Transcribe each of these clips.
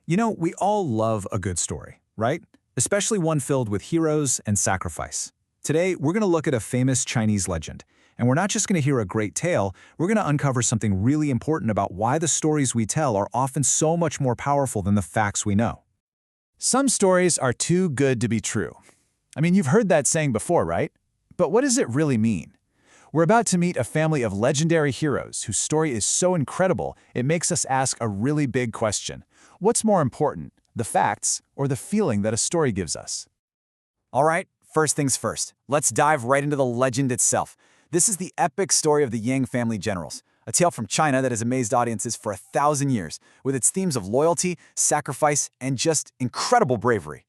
You know, we all love a good story, right? Especially one filled with heroes and sacrifice. Today, we're going to look at a famous Chinese legend. And we're not just going to hear a great tale, we're going to uncover something really important about why the stories we tell are often so much more powerful than the facts we know. Some stories are too good to be true. I mean, you've heard that saying before, right? But what does it really mean? We're about to meet a family of legendary heroes whose story is so incredible, it makes us ask a really big question. What's more important, the facts or the feeling that a story gives us? All right, first things first. Let's dive right into the legend itself. This is the epic story of the Yang family generals, a tale from China that has amazed audiences for 1,000 years, with its themes of loyalty, sacrifice, and just incredible bravery.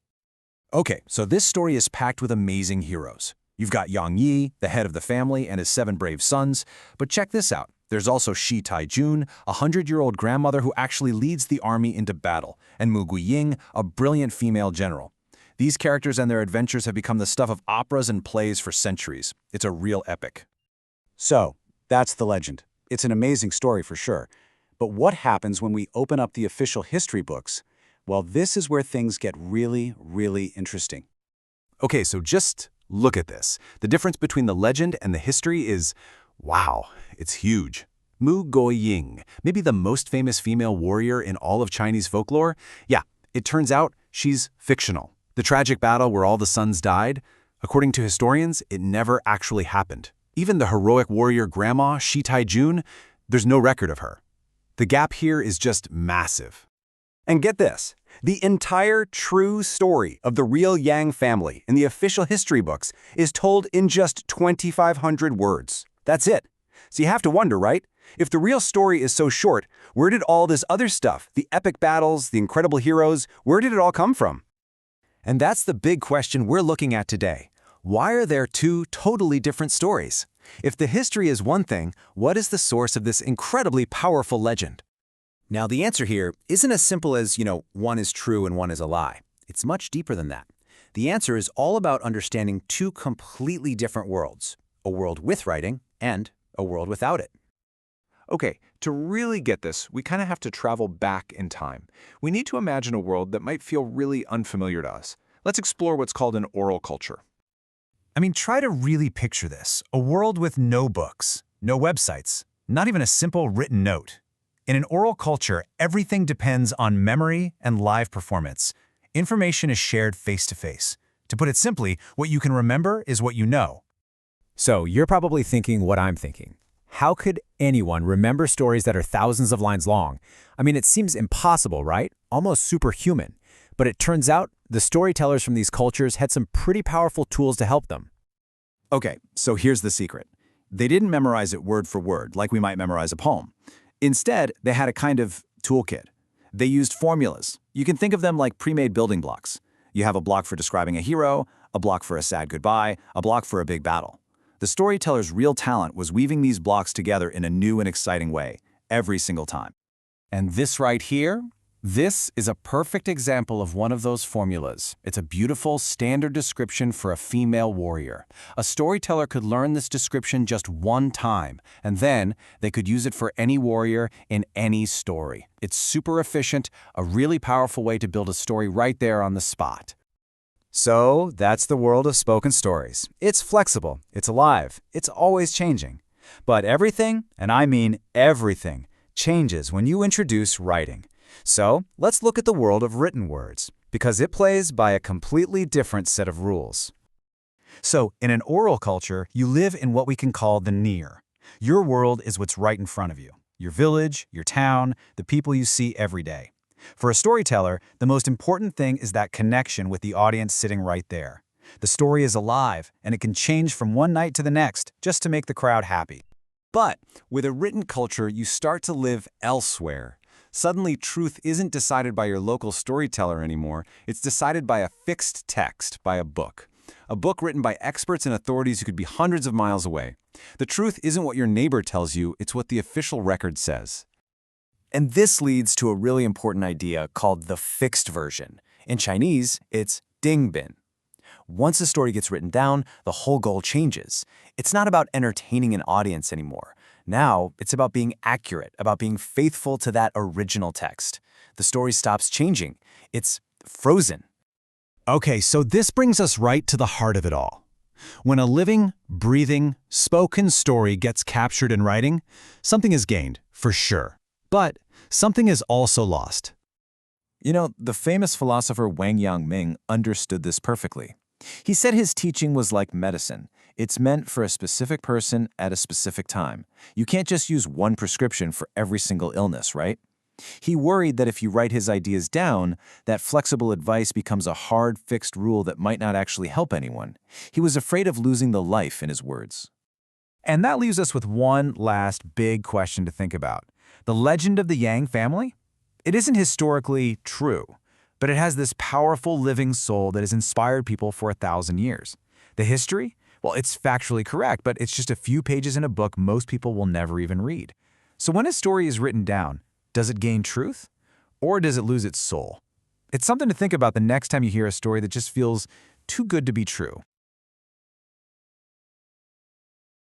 Okay, so this story is packed with amazing heroes. You've got Yang Yi, the head of the family, and his 7 brave sons. But check this out. There's also Shi Taijun, a 100-year-old grandmother who actually leads the army into battle, and Mu Guiying, a brilliant female general. These characters and their adventures have become the stuff of operas and plays for centuries. It's a real epic. So, that's the legend. It's an amazing story for sure. But what happens when we open up the official history books? Well, this is where things get really, really interesting. Okay, so just look at this. The difference between the legend and the history is, wow, it's huge. Mu Guiying, maybe the most famous female warrior in all of Chinese folklore? Yeah, it turns out she's fictional. The tragic battle where all the sons died, according to historians, it never actually happened. Even the heroic warrior grandma, Shi Taijun, there's no record of her. The gap here is just massive. And get this, the entire true story of the real Yang family in the official history books is told in just 2,500 words. That's it. So you have to wonder, right? If the real story is so short, where did all this other stuff, the epic battles, the incredible heroes, where did it all come from? And that's the big question we're looking at today. Why are there two totally different stories? If the history is one thing, what is the source of this incredibly powerful legend? Now, the answer here isn't as simple as, one is true and one is a lie. It's much deeper than that. The answer is all about understanding two completely different worlds, a world with writing and a world without it. Okay, to really get this, we kind of have to travel back in time. We need to imagine a world that might feel really unfamiliar to us. Let's explore what's called an oral culture. I mean, try to really picture this. A world with no books, no websites, not even a simple written note. In an oral culture, everything depends on memory and live performance. Information is shared face-to-face. To put it simply, what you can remember is what you know. So you're probably thinking what I'm thinking. How could anyone remember stories that are thousands of lines long? I mean, it seems impossible, right? Almost superhuman. But it turns out the storytellers from these cultures had some pretty powerful tools to help them. Okay, so here's the secret. They didn't memorize it word for word, like we might memorize a poem. Instead, they had a kind of toolkit. They used formulas. You can think of them like pre-made building blocks. You have a block for describing a hero, a block for a sad goodbye, a block for a big battle. The storyteller's real talent was weaving these blocks together in a new and exciting way, every single time. And this right here? This is a perfect example of one of those formulas. It's a beautiful, standard description for a female warrior. A storyteller could learn this description just one time, and then they could use it for any warrior in any story. It's super efficient, a really powerful way to build a story right there on the spot. So, that's the world of spoken stories. It's flexible, it's alive, it's always changing. But everything, and I mean everything, changes when you introduce writing. So, let's look at the world of written words, because it plays by a completely different set of rules. So, in an oral culture, you live in what we can call the near. Your world is what's right in front of you. Your village, your town, the people you see every day. For a storyteller, the most important thing is that connection with the audience sitting right there. The story is alive, and it can change from one night to the next just to make the crowd happy. But with a written culture, you start to live elsewhere. Suddenly, truth isn't decided by your local storyteller anymore. It's decided by a fixed text, by a book. A book written by experts and authorities who could be hundreds of miles away. The truth isn't what your neighbor tells you, it's what the official record says. And this leads to a really important idea called the fixed version. In Chinese, it's dingbin. Once a story gets written down, the whole goal changes. It's not about entertaining an audience anymore. Now, it's about being accurate, about being faithful to that original text. The story stops changing. It's frozen. Okay, so this brings us right to the heart of it all. When a living, breathing, spoken story gets captured in writing, something is gained, for sure. But something is also lost. You know, the famous philosopher Wang Yangming understood this perfectly. He said his teaching was like medicine. It's meant for a specific person at a specific time. You can't just use one prescription for every single illness, right? He worried that if you write his ideas down, that flexible advice becomes a hard, fixed rule that might not actually help anyone. He was afraid of losing the life in his words. And that leaves us with one last big question to think about. The legend of the Yang family? It isn't historically true, but it has this powerful living soul that has inspired people for 1,000 years. The history? Well, it's factually correct, but it's just a few pages in a book most people will never even read. So when a story is written down, does it gain truth? Or does it lose its soul? It's something to think about the next time you hear a story that just feels too good to be true.